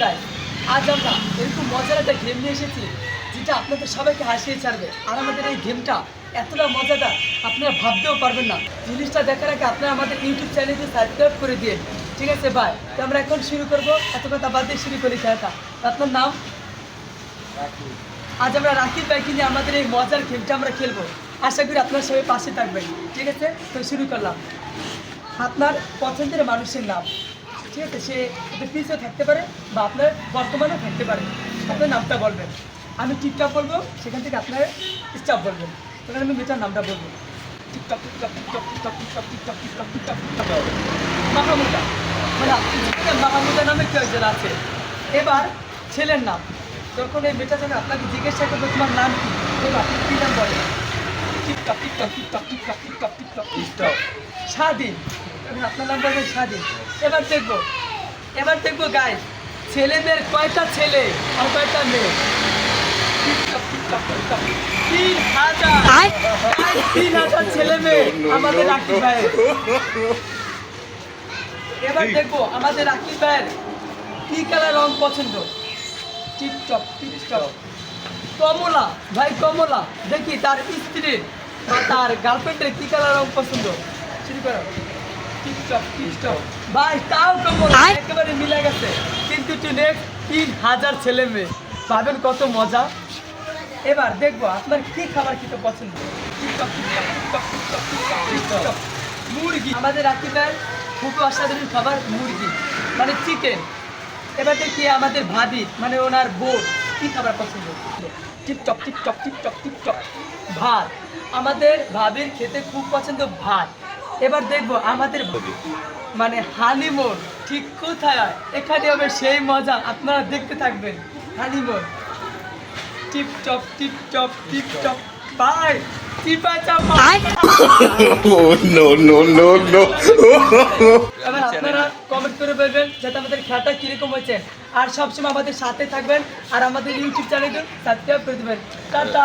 Guys, আজ আমরা এরকম মজার একটা গেম নিয়ে এসেছি যেটা আপনাদের সবাইকে হাসিয়ে ছাড়বে। আর আমাদের এই গেমটা এতটা মজাদার আপনারা ভাবতেও পারবেন না। জিনিসটা দেখার আগে আপনারা আমাদের ইউটিউব চ্যানেলটি সাবস্ক্রাইব করে দিয়ে, ঠিক আছে ভাই? তো আমরা এখন শুরু করবো, এত কথা বাদ দিয়ে শুরু করি খেলাটা। আপনার নাম? আজ আমরা রাকিব ভাইকে নিয়ে আমাদের এই মজার গেমটা আমরা খেলবো। আশা করি আপনার সবাই পাশে থাকবেন, ঠিক আছে? তো শুরু করলাম। আপনার পছন্দের মানুষের নাম, ঠিক আছে? সে আপনার পিছিয়ে থাকতে পারে বা আপনার বর্তমানেও থাকতে পারে। আপনার নামটা বলবেন, আমি টিকটক বলবো, সেখান থেকে আপনার স্টাফ বলবেন। তখন আমি মেয়েটার নামটা বলবো। TikTok TikTok TikTok TikTok TikTok TikTok TikTok TikTok TikTok Mahmuda, মানে আপনি মাহমুদা নামে কেউ একজন আছে। এবার ছেলের নাম, তখন এই মেয়েটা যখন আপনাকে জিজ্ঞাসা করবে তোমার নাম কি, এবার আপনি কী নাম বলেন? TikTok TikTok TikTok TikTok TikTok TikTok TikTok স্বাধীন। আপনার নাম বলবেন স্বাধীন। এবার দেখবো গাইস, ছেলেদের কয়টা ছেলে আর কয়টা মেয়ে? 3,000 ছেলে মেয়ে আমাদের রাকিব ভাইয়ের। এবার দেখবো আমাদের রাকিব ভাইয়ের কি কালার রং পছন্দ। টিকটক টিকটক কমলা, ভাই কমলা। দেখি তার স্ত্রীর বা তার গার্লফ্রেন্ডের কি কালার রং পছন্দ। শুরু করো। টিকটক টিকটক ভাই, তাও কমলা, একেবারে মিলে গেছে। কিন্তু টু নেক্সট 3,000 ছেলে মেয়ে, ভাবেন কত মজা। এবার দেখবো আপনার কি খাবার খেতে পছন্দ। TikTok TikTok TikTok TikTok TikTok TikTok মুরগি। আমাদের রাকিবের খুব অসাধারণ খাবার মুরগি, মানে চিকেন। এবার দেখি আমাদের ভাবি, মানে ওনার বোন, কি খাবার পছন্দ। টিকটক টিকটক টিকটক টিকটক ভাত। আমাদের ভাবির খেতে খুব পছন্দ ভাত। এবার দেখবো আমাদের মানে হানিমুন ঠিক কোথায়, এখানে হবে সেই মজা, আপনারা দেখতে থাকবেন। হানিমুন টিপটপ টিপটপ টিপটপ বাই চিপা চাপা। No, no, no, no. এবার আপনারা কমেন্ট করে বলবেন যাতে আমাদের খেলাটা কিরকম হয়েছে। আর সবসময় আমাদের সাথে থাকবেন আর আমাদের ইউটিউব চ্যানেলকে সাবস্ক্রাইব করে দেবেন। টাটা।